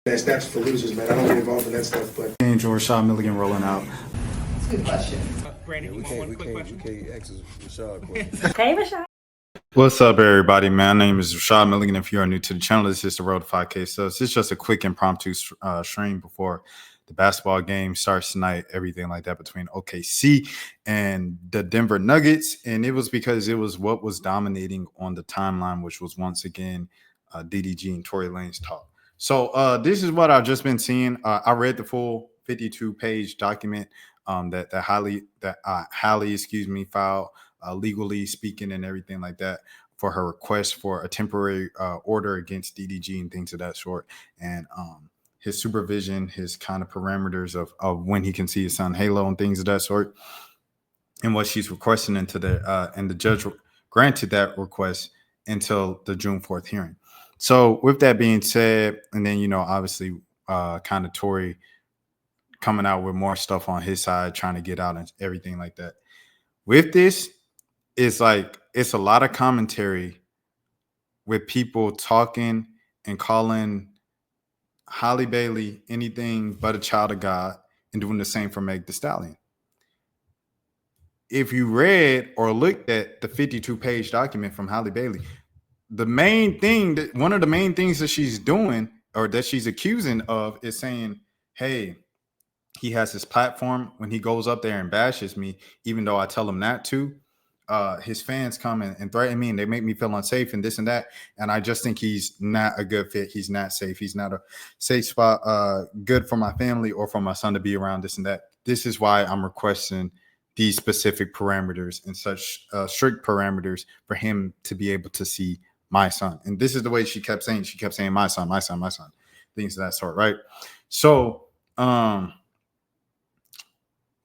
That's for losers, man. I don't get involved in that stuff. But Angel Rashad Milligan rolling out. That's a good question. Brandon, Yeah, we can't ask Rashad questions. Hey, Rashad. What's up, everybody? My name is Rashad Milligan. If you are new to the channel, this is the Road to 5K. So this is just a quick impromptu stream before the basketball game starts tonight, everything like that between OKC and the Denver Nuggets. And it was because it was what was dominating on the timeline, which was once again DDG and Tory Lanez talk. So this is what I've just been seeing. I read the full 52-page document that Hallie, filed, legally speaking and everything like that, for her request for a temporary order against DDG and things of that sort. And his supervision, his kind of parameters of when he can see his son Halo and things of that sort, and what she's requesting into the and the judge granted that request until the June 4th hearing. So with that being said, and then, obviously kind of Tory coming out with more stuff on his side, trying to get out and everything like that. With this, it's a lot of commentary with people talking and calling Halle Bailey anything but a child of God and doing the same for Meg Thee Stallion. If you read or looked at the 52-page document from Halle Bailey, one of the main things that she's doing or that she's accusing of is saying, hey, he has his platform. When he goes up there and bashes me, even though I tell him not to, his fans come and threaten me and they make me feel unsafe and this and that. And I just think he's not a good fit. He's not safe. He's not a safe spot, good for my family or for my son to be around, this and that. This is why I'm requesting these specific parameters and such strict parameters for him to be able to see my son. And this is the way she kept saying. She kept saying, my son, my son, my son, things of that sort, right? So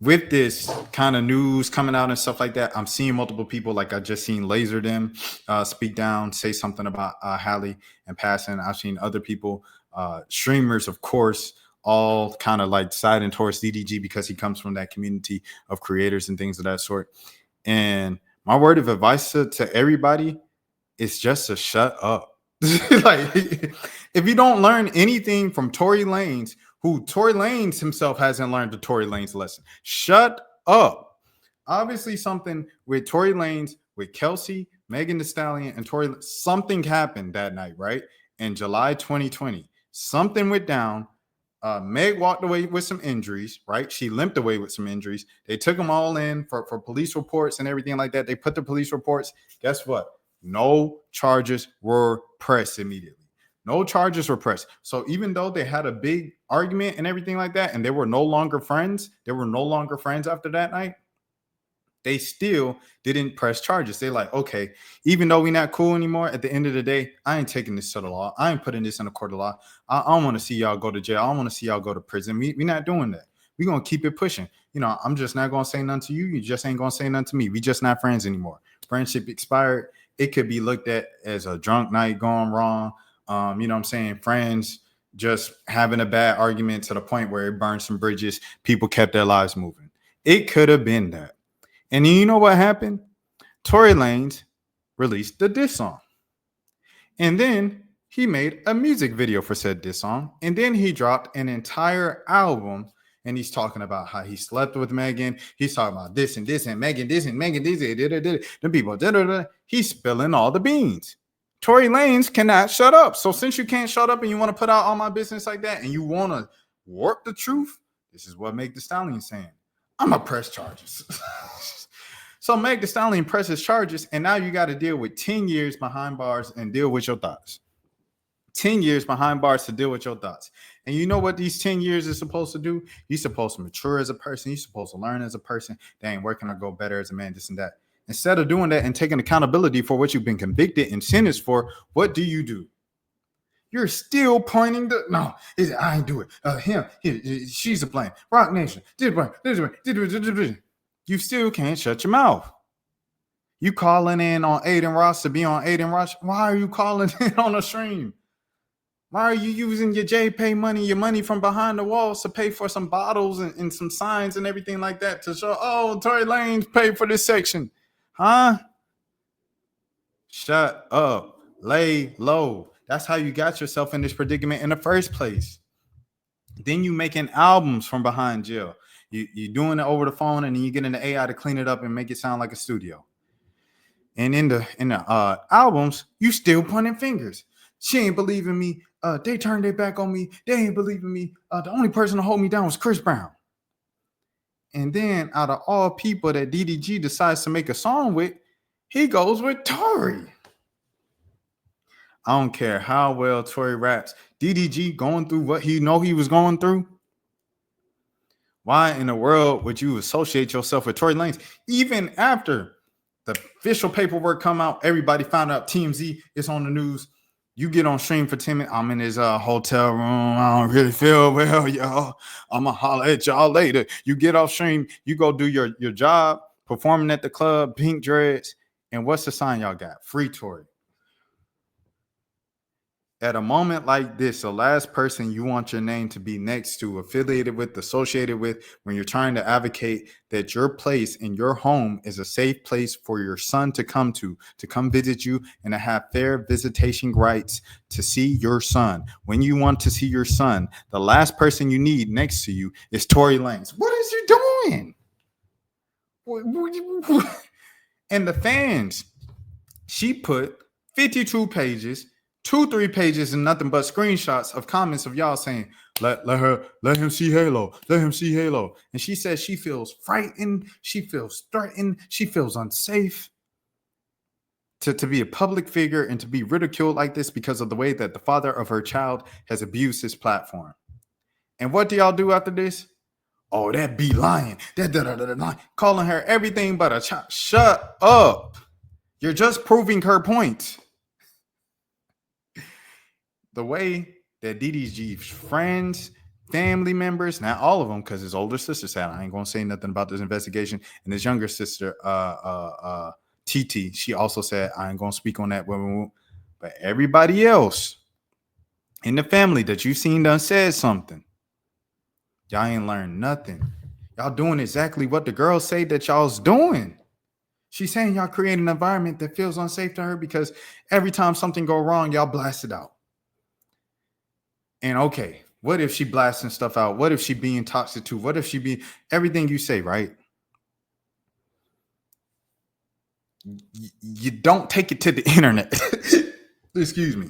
with this kind of news coming out and stuff like that, I'm seeing multiple people, like I just seen Laser Them speak down, say something about Halle and passing. I've seen other people, streamers, of course, all kind of like siding towards DDG because he comes from that community of creators and things of that sort. And my word of advice to everybody is just to shut up. Like, if you don't learn anything from Tory Lanez, who Tory Lanez himself hasn't learned the Tory Lanez lesson, shut up. Obviously, something with Tory Lanez, with Kelsey, Megan Thee Stallion, and Tory, something happened that night, right? In July 2020, something went down. Meg walked away with some injuries, right? She limped away with some injuries. They took them all in for police reports and everything like that. They put the police reports. Guess what? No charges were pressed immediately. No charges were pressed. So even though they had a big argument and everything like that, and they were no longer friends, after that night, they still didn't press charges. They're like, okay, even though we're not cool anymore, at the end of the day, I ain't taking this to the law. I ain't putting this in a court of law. I don't want to see y'all go to jail. I don't want to see y'all go to prison. We're not doing that. We're going to keep it pushing. I'm just not going to say nothing to you. You just ain't going to say nothing to me. We just not friends anymore. Friendship expired. It could be looked at as a drunk night gone wrong. You know what I'm saying? Friends just having a bad argument to the point where it burned some bridges. People kept their lives moving. It could have been that. And you know what happened? Tory Lanez released the diss song. And then he made a music video for said diss song. And then he dropped an entire album. And he's talking about how he slept with Megan. He's talking about this and Megan this and Megan this. The people, he's spilling all the beans. Tory Lanez cannot shut up. So since you can't shut up and you want to put out all my business like that and you want to warp the truth, this is what Meg Thee Stallion saying. I'm going to press charges. So Meg Thee Stallion presses charges, and now you got to deal with 10 years behind bars and deal with your thoughts. 10 years behind bars to deal with your thoughts. And you know what these 10 years is supposed to do? You're supposed to mature as a person. You're supposed to learn as a person. They ain't working to go better as a man, this and that. Instead of doing that and taking accountability for what you've been convicted and sentenced for, what do? You're still pointing the no. I ain't do it. Him, she's to blame. Rock Nation. You still can't shut your mouth. You calling in on Aiden Ross to be on Aiden Ross. Why are you calling in on a stream? Why are you using your JPay money, your money from behind the walls to pay for some bottles and some signs and everything like that to show, oh, Tory Lanez paid for this section? Huh? Shut up. Lay low. That's how you got yourself in this predicament in the first place. Then you making albums from behind jail. You doing it over the phone, and then you get in the AI to clean it up and make it sound like a studio. And in the albums, you still pointing fingers. She ain't believing me. They turned their back on me. They ain't believing me. The only person to hold me down was Chris Brown. And then out of all people that DDG decides to make a song with, he goes with Tory. I don't care how well Tory raps. DDG going through what he was going through. Why in the world would you associate yourself with Tory Lanez? Even after the official paperwork come out, everybody found out TMZ is on the news. You get on stream for 10 minutes. I'm in this hotel room. I don't really feel well, y'all. I'm going to holler at y'all later. You get off stream. You go do your job, performing at the club, pink dreads. And what's the sign y'all got? Free Tory. At a moment like this, the last person you want your name to be next to, affiliated with, associated with, when you're trying to advocate that your place in your home is a safe place for your son to come visit you, and to have fair visitation rights to see your son. When you want to see your son, the last person you need next to you is Tory Lanez. What is you doing? And the fans, she put 52 pages, 2-3 pages, and nothing but screenshots of comments of y'all saying, let him see Halo, let him see Halo. And she says she feels frightened, she feels threatened, she feels unsafe to be a public figure and to be ridiculed like this because of the way that the father of her child has abused his platform. And what do y'all do after this? Oh, that be lying, calling her everything but a child. Shut up. You're just proving her point. The way that DDG's friends, family members, not all of them, because his older sister said, I ain't gonna say nothing about this investigation, and his younger sister, TT, she also said, I ain't gonna speak on that. But everybody else in the family that you've seen done said something. Y'all ain't learned nothing. Y'all doing exactly what the girls say that y'all's doing. She's saying y'all create an environment that feels unsafe to her because every time something go wrong, y'all blast it out. And okay, what if she blasting stuff out? What if she being toxic too? What if she be everything you say, right? You don't take it to the internet. Excuse me.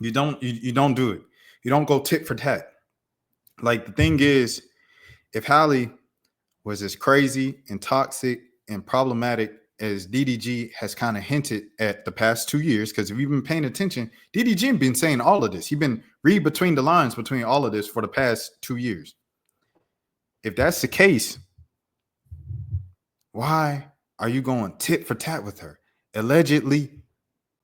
You don't do it. You don't go tit for tat. Like, the thing is, if Halle was as crazy and toxic and problematic as DDG has kind of hinted at the past 2 years, because if you've been paying attention, DDG been saying all of this. He's been read between the lines between all of this for the past 2 years. If that's the case, why are you going tit for tat with her? Allegedly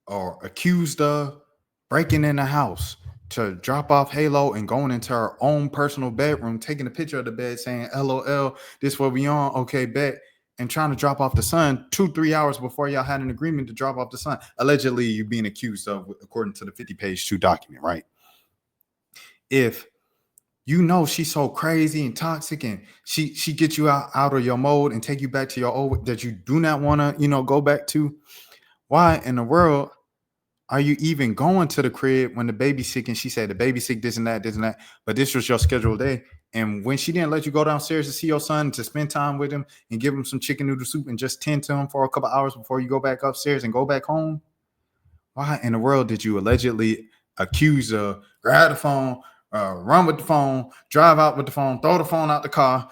or accused of breaking in the house to drop off Halo and going into her own personal bedroom, taking a picture of the bed saying, LOL, this what we on, okay, bet, and trying to drop off the son 2-3 hours before y'all had an agreement to drop off the son. Allegedly, you being accused of, according to the 50-page 2 document, right? If you know she's so crazy and toxic and she gets you out of your mode and take you back to your old that you do not want to, go back to, why in the world are you even going to the crib when the baby's sick? And she said the baby's sick, this and that, but this was your scheduled day. And when she didn't let you go downstairs to see your son, to spend time with him and give him some chicken noodle soup and just tend to him for a couple hours before you go back upstairs and go back home, why in the world did you allegedly accuse her, grab the phone, run with the phone, drive out with the phone, throw the phone out the car,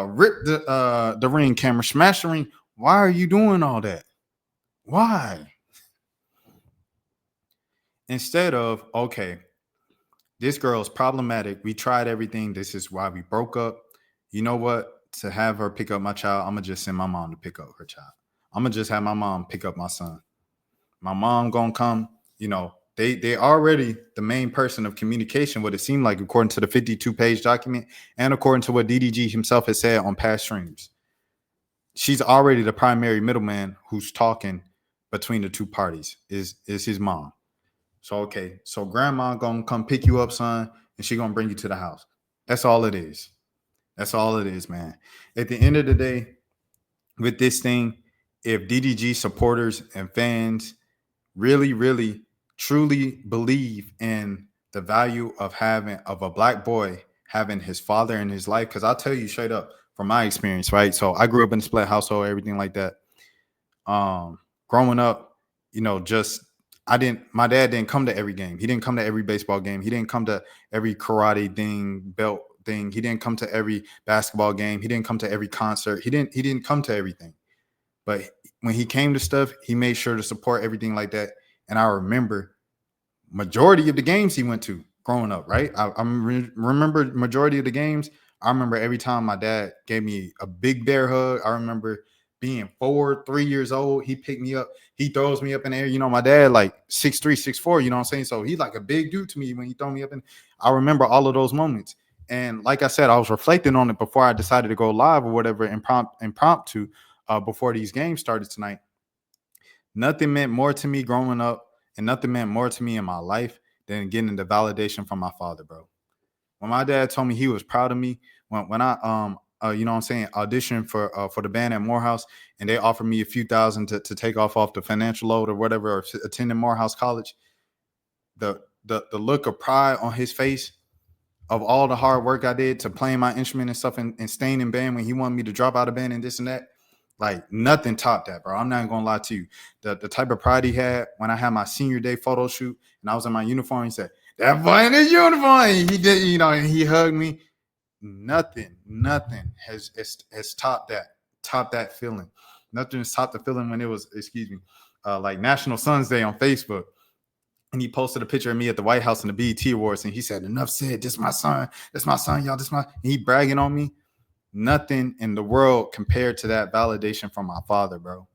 rip the Ring camera, smash the Ring? Why are you doing all that? Why? Instead of, okay, this girl's problematic. We tried everything. This is why we broke up. You know what? To have her pick up my child, I'm going to just send my mom to pick up her child. I'm going to just have my mom pick up my son. My mom going to come. They already the main person of communication, what it seemed like, according to the 52-page document and according to what DDG himself has said on past streams. She's already the primary middleman who's talking between the two parties is his mom. So, okay, so grandma gonna come pick you up, son, and she gonna bring you to the house. That's all it is. That's all it is, man. At the end of the day, with this thing, if DDG supporters and fans really, really, truly believe in the value of a black boy having his father in his life. Because I'll tell you straight up from my experience, right? So I grew up in a split household, everything like that. Growing up, just my dad didn't come to every game. He didn't come to every baseball game. He didn't come to every karate thing, belt thing. He didn't come to every basketball game. He didn't come to every concert. He didn't come to everything. But when he came to stuff, he made sure to support everything like that. And I remember majority of the games he went to growing up, right? I remember majority of the games. I remember every time my dad gave me a big bear hug. I remember being 3 years old. He picked me up. He throws me up in the air. My dad like 6'3", 6'4", you know what I'm saying? So he's like a big dude to me when he throw me up. And I remember all of those moments. And like I said, I was reflecting on it before I decided to go live or whatever, impromptu, before these games started tonight. Nothing meant more to me growing up, and nothing meant more to me in my life than getting the validation from my father, bro. When my dad told me he was proud of me, when I you know what I'm saying, auditioned for the band at Morehouse, and they offered me a few thousand to take off the financial load or whatever, or attending Morehouse College, the look of pride on his face of all the hard work I did to playing my instrument and stuff and staying in band when he wanted me to drop out of band and this and that, like nothing topped that, bro. I'm not gonna lie to you. The type of pride he had when I had my senior day photo shoot and I was in my uniform, he said, "That boy in his uniform." He did, and he hugged me. Nothing has topped that feeling. Nothing has topped the feeling when it was, like National Sons Day on Facebook. And he posted a picture of me at the White House in the BET Awards, and he said, "Enough said. This my son. That's my son, y'all. This my." And he bragging on me. Nothing in the world compared to that validation from my father, bro.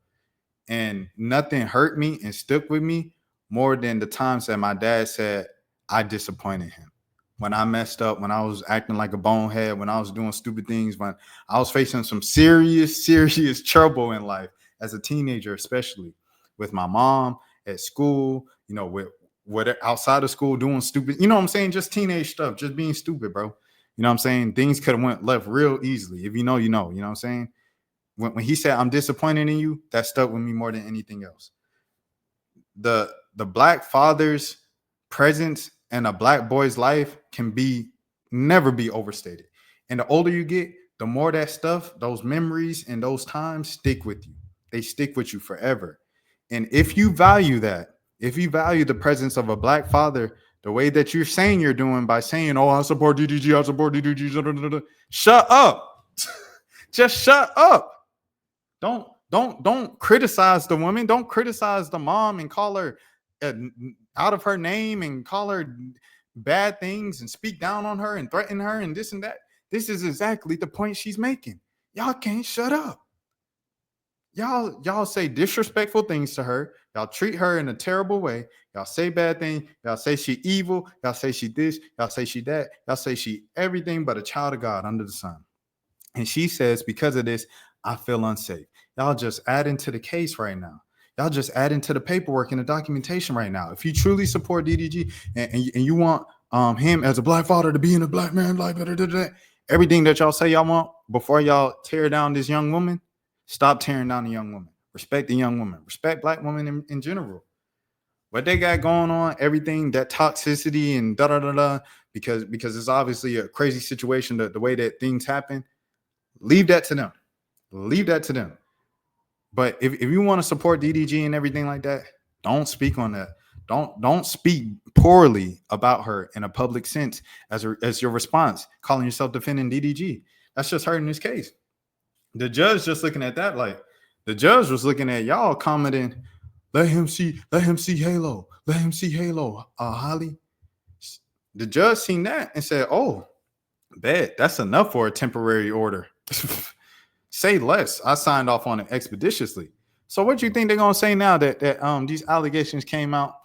And nothing hurt me and stuck with me more than the times that my dad said I disappointed him. When I messed up, when I was acting like a bonehead, when I was doing stupid things, when I was facing some serious trouble in life as a teenager, especially with my mom at school, with outside of school doing stupid, you know what I'm saying? Just teenage stuff, just being stupid, bro. You know what I'm saying? Things could have went left real easily. If you know, you know what I'm saying? When he said, "I'm disappointed in you," that stuck with me more than anything else. The black father's presence in a black boy's life can never be overstated. And the older you get, the more that stuff, those memories and those times stick with you. They stick with you forever. And if you value that, if you value the presence of a black father the way that you're saying you're doing by saying, "Oh, I support DDG, I support DDG," shut up. Just shut up. Don't criticize the woman. Don't criticize the mom and call her out of her name and call her bad things and speak down on her and threaten her and this and that. This is exactly the point she's making. Y'all can't shut up. Y'all say disrespectful things to her. Y'all treat her in a terrible way. Y'all say bad things. Y'all say she evil. Y'all say she this. Y'all say she that. Y'all say she everything but a child of God under the sun. And she says, because of this, I feel unsafe. Y'all just adding to the case right now. Y'all just adding to the paperwork and the documentation right now. If you truly support DDG and you want him as a black father to be in a black man life, everything that y'all say y'all want before y'all tear down this young woman, stop tearing down the young woman. Respect the young woman. Respect black women in general. What they got going on, everything, that toxicity and because it's obviously a crazy situation, the way that things happen. Leave that to them. Leave that to them. But if you want to support DDG and everything like that, don't speak on that. Don't speak poorly about her in a public sense as your response, calling yourself defending DDG. That's just hurting this case. The judge just looking at that, like the judge was looking at y'all commenting, let him see Halo. Let him see Halo, Holly. The judge seen that and said, "Oh, bet that's enough for a temporary order." Say less. I signed off on it expeditiously. So what do you think they're gonna say now that these allegations came out?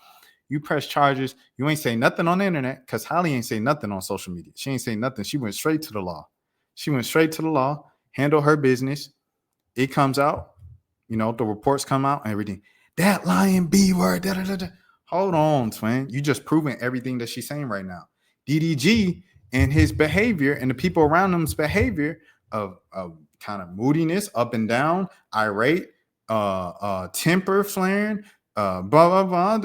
You press charges. You ain't say nothing on the internet because Holly ain't say nothing on social media. She ain't say nothing. She went straight to the law. Handle her business. It comes out. The reports come out and everything. That lying B word. Hold on, twin. You just proving everything that she's saying right now. DDG and his behavior and the people around him's behavior of kind of moodiness, up and down, irate, temper flaring, blah, blah, blah.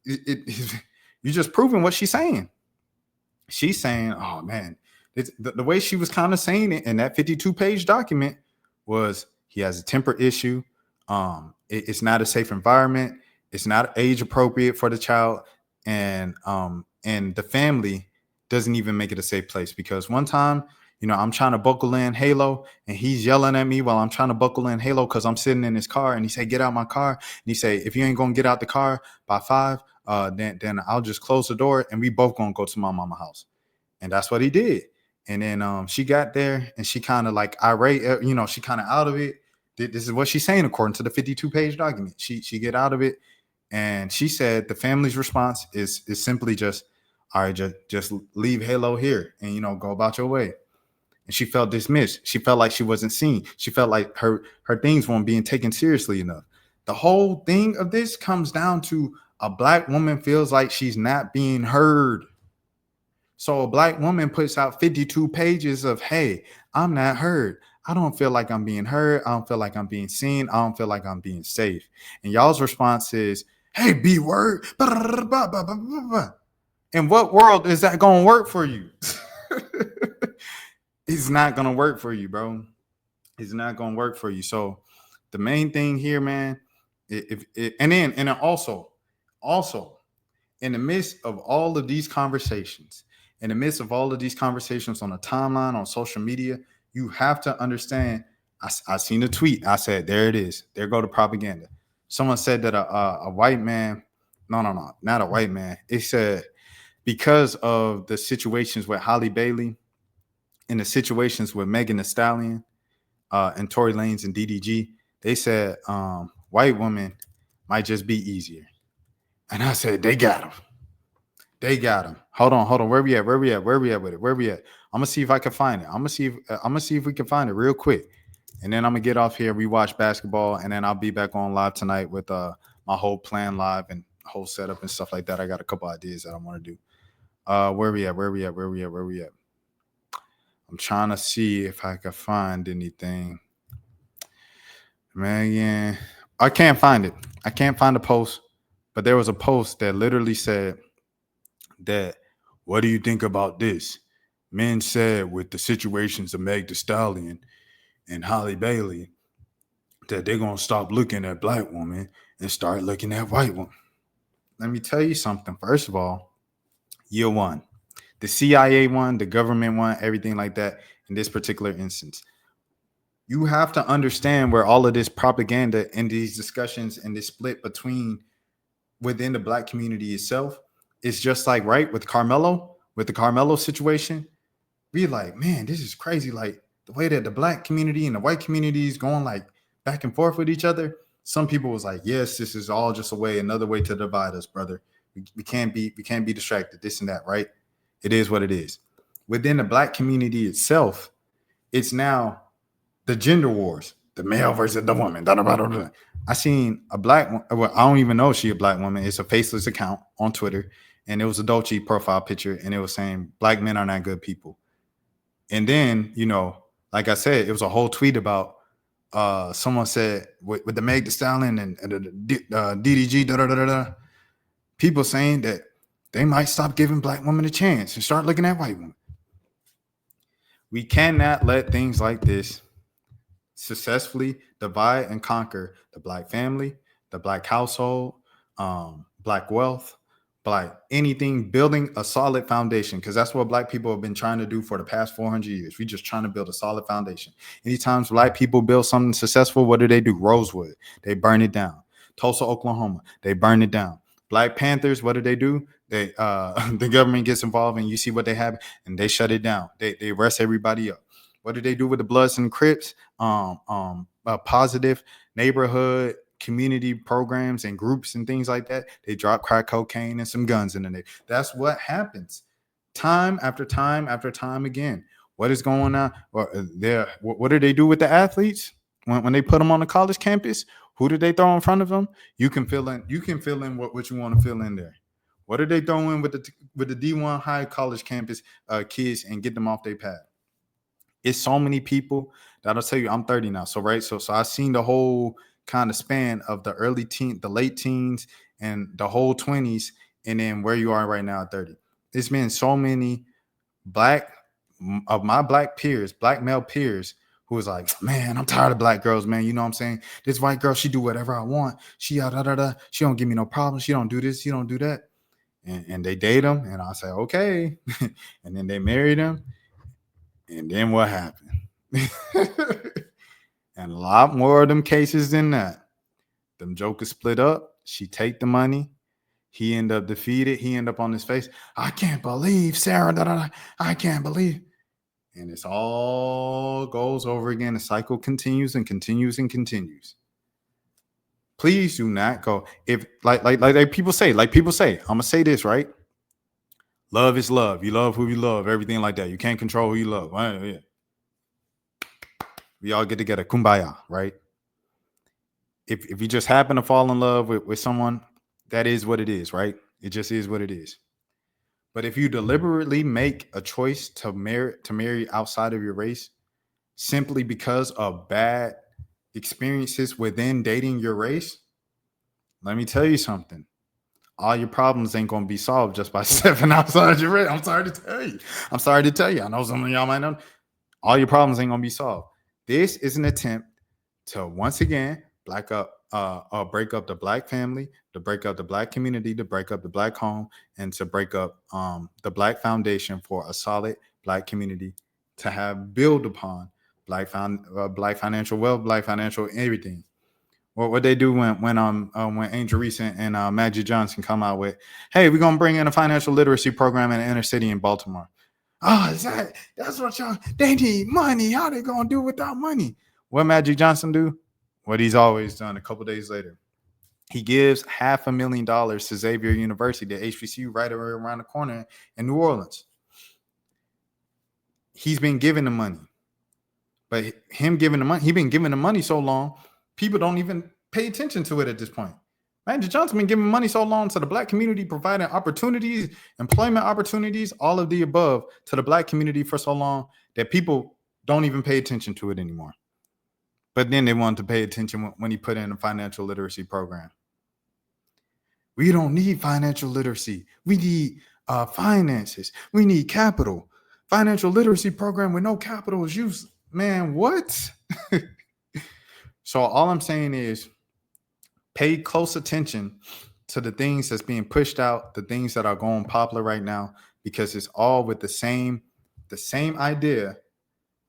You're just proving what she's saying. She's saying, "Oh, man, The way she was kind of saying it in that 52-page document was he has a temper issue. It's not a safe environment. It's not age appropriate for the child, and the family doesn't even make it a safe place. Because one time, I'm trying to buckle in Halo, and he's yelling at me while I'm trying to buckle in Halo because I'm sitting in his car, and he said, "Get out my car." And he said, "If you ain't gonna get out the car by 5, then I'll just close the door, and we both gonna go to my mama's house." And that's what he did. And then she got there, and she kind of like irate, she kind of out of it. This is what she's saying according to the 52-page document. She get out of it, and she said the family's response is simply just, "All right, just leave Halo here and go about your way." And she felt dismissed. She felt like she wasn't seen. She felt like her things weren't being taken seriously enough. The whole thing of this comes down to a Black woman feels like she's not being heard. So a Black woman puts out 52 pages of, "Hey, I'm not heard. I don't feel like I'm being heard. I don't feel like I'm being seen. I don't feel like I'm being safe." And y'all's response is, "Hey, B word." In what world is that going to work for you? It's not going to work for you, bro. It's not going to work for you. So the main thing here, man, and then also in the midst of all of these conversations, on the timeline, on social media, you have to understand. I seen a tweet. I said, there it is. There go the propaganda. Someone said that a white man, no, not a white man. It said because of the situations with Halle Bailey and the situations with Megan Thee Stallion and Tory Lanez and DDG, they said white women might just be easier. And I said, they got him. Hold on. Where we at with it? I'm gonna see if I can find it. I'm gonna see if we can find it real quick. And then I'm gonna get off here, rewatch basketball, and then I'll be back on live tonight with my whole plan live and whole setup and stuff like that. I got a couple ideas that I want to do. Where we at? I'm trying to see if I can find anything. Man, I can't find it. I can't find a post, but there was a post that literally said that, "What do you think about this? Men said with the situations of Meg Thee Stallion and Halle Bailey that they're going to stop looking at Black women and start looking at white women." Let me tell you something. First of all, year one, the CIA one, the government one, everything like that in this particular instance. You have to understand where all of this propaganda and these discussions and this split within the Black community itself is just like, right, with the Carmelo situation. We like, man, this is crazy. Like the way that the Black community and the white community is going like back and forth with each other. Some people was like, yes, this is all just another way to divide us, brother. We can't be distracted, this and that, right? It is what it is. Within the Black community itself, it's now the gender wars, the male versus the woman. I seen a Black one. Well, I don't even know if she a Black woman. It's a faceless account on Twitter, and it was a Dolce profile picture, and it was saying Black men are not good people. And then, like I said, it was a whole tweet about someone said with the Meg Thee Stallion and the DDG, people saying that they might stop giving Black women a chance and start looking at white women. We cannot let things like this successfully divide and conquer the Black family, the Black household, Black wealth, Black anything, building a solid foundation, because that's what Black people have been trying to do for the past 400 years. We're just trying to build a solid foundation. Anytime Black people build something successful, what do? Rosewood, they burn it down. Tulsa, Oklahoma, they burn it down. Black Panthers, what do? They the government gets involved and you see what they have and they shut it down. They arrest everybody up. What do they do with the Bloods and Crips? Positive neighborhood community programs and groups and things like that. They drop crack cocaine and some guns in the neighborhood. That's what happens time after time after time again. What is going on? What do they do with the athletes when they put them on the college campus? Who did they throw in front of them? You can fill in what you want to fill in there. What are they throwing with the D1 high college campus kids and get them off their path? It's so many people that'll tell you. I'm 30 now, so right, so I've seen the whole kind of span of the late teens, and the whole 20s, and then where you are right now at 30. It's been so many Black of my black male peers, who was like, man, I'm tired of black girls, man. You know what I'm saying? This white girl, she do whatever I want. She she don't give me no problem. She don't do this. She don't do that. And they date him, and I say, okay. And then they married him. And then what happened? And a lot more of them cases than that. Them jokers split up. She take the money. He end up defeated. He end up on his face. I can't believe Sarah. I can't believe. And it's all goes over again. The cycle continues and continues and continues. Please do not go. If like people say, I'm gonna say this, right? Love is love. You love who you love, everything like that. You can't control who you love. Yeah. We all get together. Kumbaya, right? If you just happen to fall in love with someone, that is what it is, right? It just is what it is. But if you deliberately make a choice to marry outside of your race simply because of bad experiences within dating your race, let me tell you something. All your problems ain't going to be solved just by stepping outside your race. I'm sorry to tell you. I know some of y'all might know. All your problems ain't going to be solved. This is an attempt to, once again, break up the black family, to break up the black community, to break up the black home, and to break up the black foundation for a solid black community to have build upon black financial wealth, black financial everything. What they do when Angel Reese and Magic Johnson come out with, hey, we're gonna bring in a financial literacy program in the inner city in Baltimore. Oh, that's what they need money. How they gonna do without money? What Magic Johnson do? What he's always done. A couple days later, he gives $500,000 to Xavier University, the HBCU right around the corner in New Orleans. He's been giving the money, but him giving the money, he's been giving the money so long, people don't even pay attention to it at this point. Magic Johnson been giving money so long to the black community, providing opportunities, employment opportunities, all of the above to the black community for so long that people don't even pay attention to it anymore. But then they wanted to pay attention when he put in a financial literacy program. We don't need financial literacy. We need finances. We need capital. Financial literacy program with no capital is useless. Man, what? So all I'm saying is pay close attention to the things that's being pushed out, the things that are going popular right now, because it's all with the same idea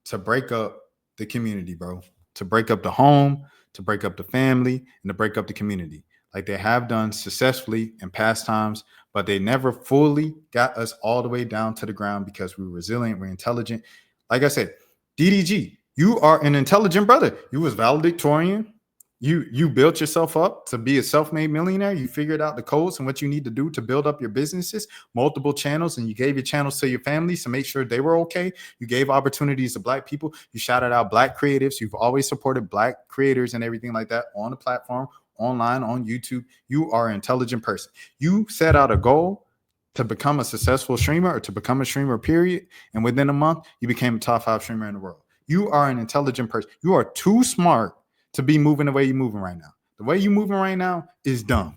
to break up the community, bro. To break up the home, to break up the family, and to break up the community. Like they have done successfully in past times, but they never fully got us all the way down to the ground because we're resilient, we're intelligent. Like I said, DDG, you are an intelligent brother. You was valedictorian. You built yourself up to be a self-made millionaire. You figured out the codes and what you need to do to build up your businesses, multiple channels, and you gave your channels to your families to make sure they were okay. You gave opportunities to black people. You shouted out black creatives. You've always supported black creators and everything like that on the platform, online, on YouTube. You are an intelligent person. You set out a goal to become a successful streamer or to become a streamer, period. And within a month, you became a top 5 streamer in the world. You are an intelligent person. You are too smart to be moving the way you're moving right now. The way you're moving right now is dumb.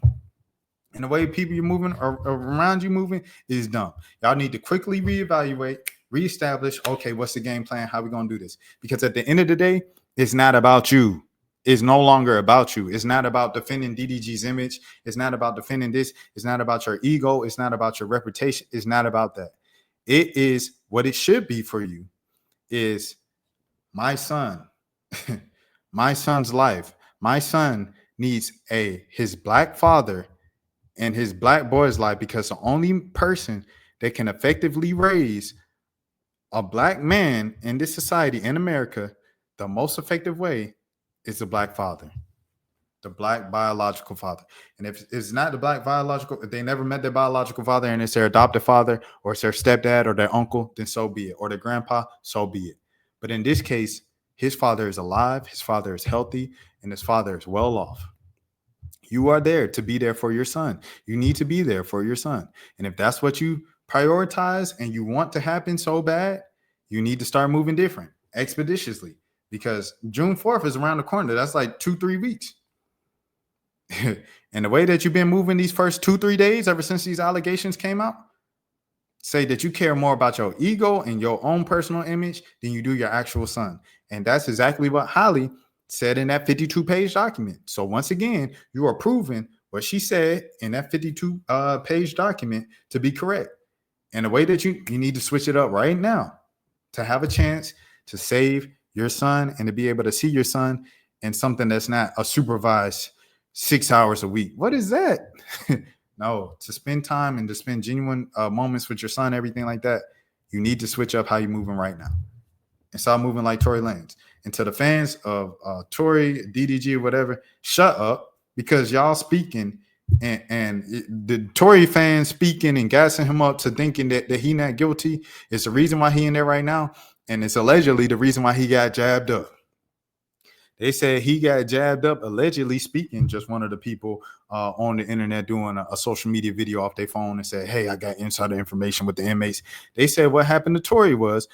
And the way people you're moving or around you moving is dumb. Y'all need to quickly reevaluate, reestablish, okay, what's the game plan? How we going to do this? Because at the end of the day, it's not about you. It's no longer about you. It's not about defending DDG's image. It's not about defending this. It's not about your ego. It's not about your reputation. It's not about that. It is what it should be for you is my son, my son's life. My son needs his black father and his black boy's life, because the only person that can effectively raise a black man in this society, in America, the most effective way is the black father, the black biological father. And if it's not the black biological, if they never met their biological father and it's their adopted father or it's their stepdad or their uncle, then so be it. Or their grandpa, so be it. But in this case, his father is alive, his father is healthy, and his father is well off. You are there to be there for your son. You need to be there for your son. And if that's what you prioritize and you want to happen so bad, you need to start moving different, expeditiously, because June 4th is around the corner. That's like 2-3 weeks. And the way that you've been moving these first 2-3 days ever since these allegations came out, say that you care more about your ego and your own personal image than you do your actual son. And that's exactly what Holly said in that 52-page document. So once again, you are proving what she said in that 52-page document to be correct. And the way that you need to switch it up right now to have a chance to save your son and to be able to see your son in something that's not a supervised 6 hours a week. What is that? No, to spend time and to spend genuine moments with your son, everything like that, you need to switch up how you're moving right now and start moving like Tory Lanez. And to the fans of Tory, DDG, or whatever, shut up, because y'all speaking and the Tory fans speaking and gassing him up to thinking that he not guilty is the reason why he in there right now. And it's allegedly the reason why he got jabbed up. They said he got jabbed up, allegedly speaking, just one of the people on the internet doing a social media video off their phone and said, hey, I got insider information with the inmates. They said what happened to Tory was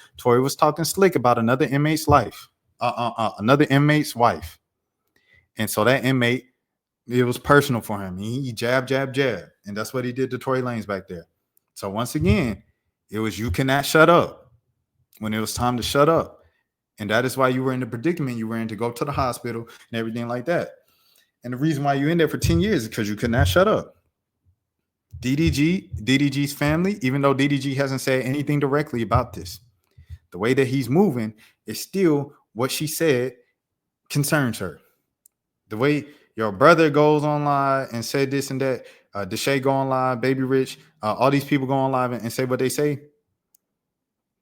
talking slick about another inmate's life, another inmate's wife. And so that inmate, it was personal for him. He jab. And that's what he did to Tory Lanez back there. So once again, it was you cannot shut up when it was time to shut up. And that is why you were in the predicament you were in, to go to the hospital and everything like that. And the reason why you're in there for 10 years is because you could not shut up. DDG's family, even though DDG hasn't said anything directly about this, the way that he's moving is still what she said concerns her. The way your brother goes on live and said this and that, Deshae go on live, Baby Rich, all these people go on live and say what they say.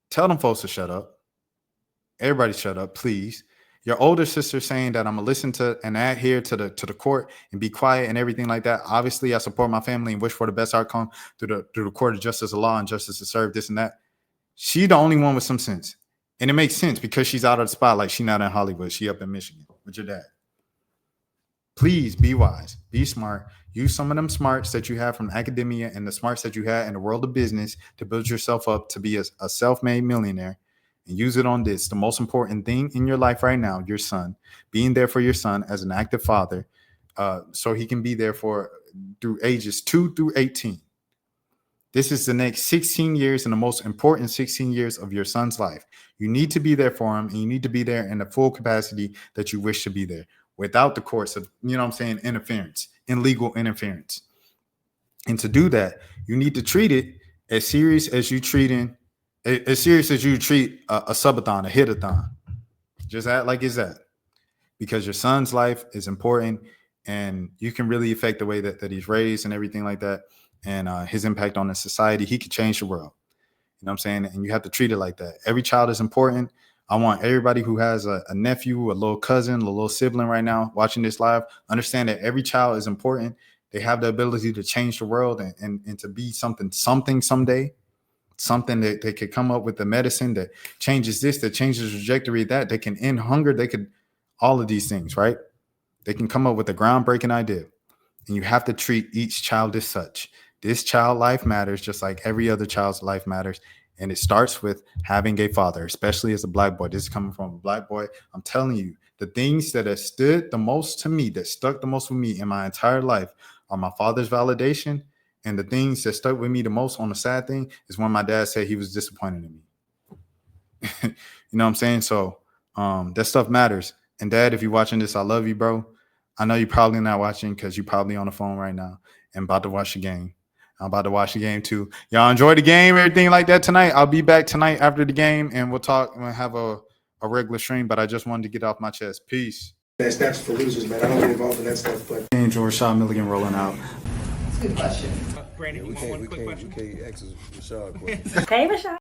Tell them folks to shut up. Everybody shut up, please. Your older sister saying that I'm gonna listen to and adhere to the court and be quiet and everything like that. Obviously, I support my family and wish for the best outcome through the court of justice of law and justice to serve, this and that. She the only one with some sense. And it makes sense because she's out of the spotlight. She's not in Hollywood. She up in Michigan with your dad. Please be wise, be smart. Use some of them smarts that you have from academia and the smarts that you had in the world of business to build yourself up to be a self-made millionaire. And use it on this, the most important thing in your life right now, your son, being there for your son as an active father, so he can be there for through ages 2 through 18. This is the next 16 years and the most important 16 years of your son's life. You need to be there for him, and you need to be there in the full capacity that you wish to be there without the course of, interference, illegal interference. And to do that, you need to treat it as serious as you treat a subathon, a hit-a-thon. Just act like it's that, because your son's life is important and you can really affect the way that he's raised and everything like that, and his impact on the society. He could change the world. You know what I'm saying? And you have to treat it like that. Every child is important. I want everybody who has a nephew, a little cousin, a little sibling right now watching this live, understand that every child is important. They have the ability to change the world and to be something someday. Something that they could come up with the medicine that changes this, that changes the trajectory of that, they can end hunger, they could, all of these things, right? They can come up with a groundbreaking idea. And you have to treat each child as such. This child life matters just like every other child's life matters. And it starts with having a father, especially as a Black boy. This is coming from a Black boy. I'm telling you, the things that have stood the most to me, that stuck the most with me in my entire life are my father's validation. And the things that stuck with me the most on the sad thing is when my dad said he was disappointed in me. You know what I'm saying? So that stuff matters. And Dad, if you're watching this, I love you, bro. I know you're probably not watching because you're probably on the phone right now and about to watch the game. I'm about to watch the game too. Y'all enjoy the game, everything like that tonight. I'll be back tonight after the game and we'll talk and we'll have a regular stream, but I just wanted to get off my chest. Peace. That's for losers, man. I don't get involved in that stuff, but Rashad Milligan rolling out. Good question. We can't ask Rashad questions. Hey, Rashad.